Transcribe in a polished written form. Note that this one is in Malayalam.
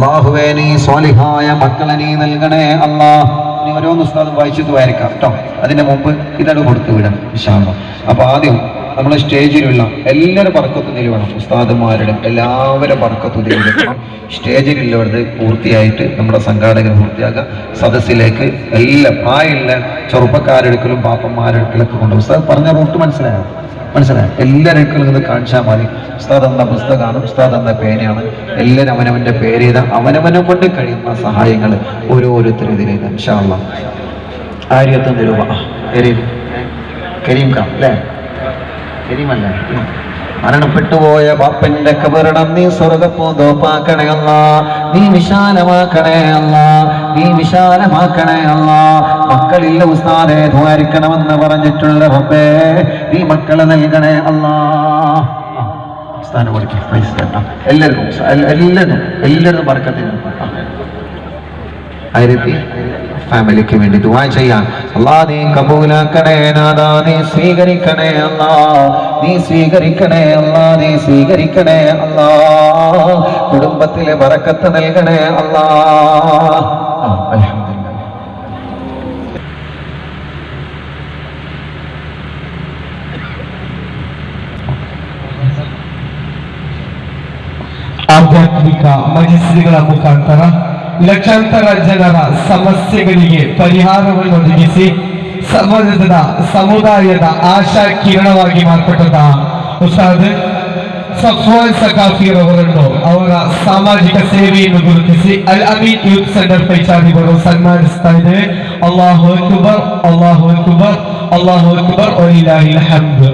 അല്ലാഹുവേ നീ സ്വാലിഹായ മക്കളെ നീ നൽകണേ അല്ലാഹ്. ഇനി ഓരോന്ന് ഉസ്താദും വായിച്ചിട്ട് വായിക്കാം കേട്ടോ. അതിന്റെ മുമ്പ് ഇതട് കൊടുത്തു വിടാം ഇൻഷാ അല്ലാഹ്. അപ്പൊ ആദ്യം നമ്മളെ സ്റ്റേജിലുള്ള എല്ലാവരും ബർക്കത്തും വേണം, ഉസ്താദുമാരുടെ എല്ലാവരും ബർക്കത്തും വേണം. സ്റ്റേജിലുള്ളവരുടെ പൂർത്തിയായിട്ട് നമ്മുടെ സംഘാടകർ പൂർത്തിയാക്കുക. സദസ്സിലേക്ക് എല്ലാ പ്രായമുള്ള ചെറുപ്പക്കാരെടുക്കലും പാപ്പന്മാരെടുക്കലൊക്കെ കൊണ്ട് ഉസ്താദ് പറഞ്ഞ റൂട്ട് മനസ്സിലായോ? എല്ലാവരെടുക്കലും ഇത് കാണിച്ചാൽ മതി. ഉസ്താദ് എന്ന പുസ്തകമാണ്, ഉസ്താദ് എന്ന പേനയാണ്. എല്ലാവരും അവനവന്റെ പേര് ചെയ്ത അവനവനെ കൊണ്ട് കഴിയുന്ന സഹായങ്ങൾ ഓരോരുത്തരും ഇതിലേക്ക് ഇൻഷാ അല്ലാഹ്. 1001 രൂപ കരീം കാം അല്ലേ? കരീമല്ലേ? മരണപ്പെട്ടുപോയ ബാപ്പന്റെ കബറിടം നീ സ്വർഗപ്പൂന്തോപ്പാക്കണേ അല്ലാ, നീ വിശാലമാക്കണേ അല്ലാ, നീ വിശാലമാക്കണേ അല്ലാ. മക്കളില്ല ഉസ്താദെ ദ്വാരിക്കണമെന്ന് പറഞ്ഞിട്ടുള്ള റബ്ബേ നീ മക്കളെ നൽകണേ അല്ലാ. സ്ഥാനം കൊടുക്കും പൈസ എല്ലാവരും ബർക്കത്തിന് 1000 ഫാമിലിക്ക് വേണ്ടി ദുആ ചെയ്യാം. അല്ലാ നീ കബൂലാക്കണേ നാദാ, നീ സ്വീകരിക്കണേ അല്ലാ, നീ സ്വീകരിക്കണേ അല്ലാ, നീ സ്വീകരിക്കണേ അല്ലാ. കുടുംബത്തിലെ ബറക്കത്ത് നൽകണേ അല്ലാ. അൽഹംദുലില്ലാഹ്. ಆಧ್ಯಾತ್ಮಿಕ ಮಜಿಸ್ರಿಗಳ ಮುಖಾಂತರ ಲಕ್ಷಾಂತರ ಜನರ ಸಮಸ್ಯೆಗಳಿಗೆ ಪರಿಹಾರವನ್ನು ಒದಗಿಸಿ ಸಮುದಾಯದ ಆಶಾ ಕಿರಣವಾಗಿ ಮಾರ್ಪಟ್ಟದ ಉಸ್ತಾದ್ ಸಫ್ವಾನ್ ಸಕಾಫಿರವರನ್ನು ಅವರ ಸಾಮಾಜಿಕ ಸೇವೆಯನ್ನು ಗುರುತಿಸಿ ಅಲ್ ಅಮೀನ್ ಯೂತ್ ಸೆಂಟರ್ ಪೈಚಾರಿಗಳು ಸನ್ಮಾನಿಸ್ತಾ ಇದ್ದೇವೆ. ಅಲ್ಲಾಹು ಅಕ್ಬರ್, ಅಲ್ಲಾಹು ಅಕ್ಬರ್, ಅಲ್ಲಾಹು ಅಕ್ಬರ್, ವಲಿಲ್ಲಾಹಿಲ್ ಹಮ್ದ್.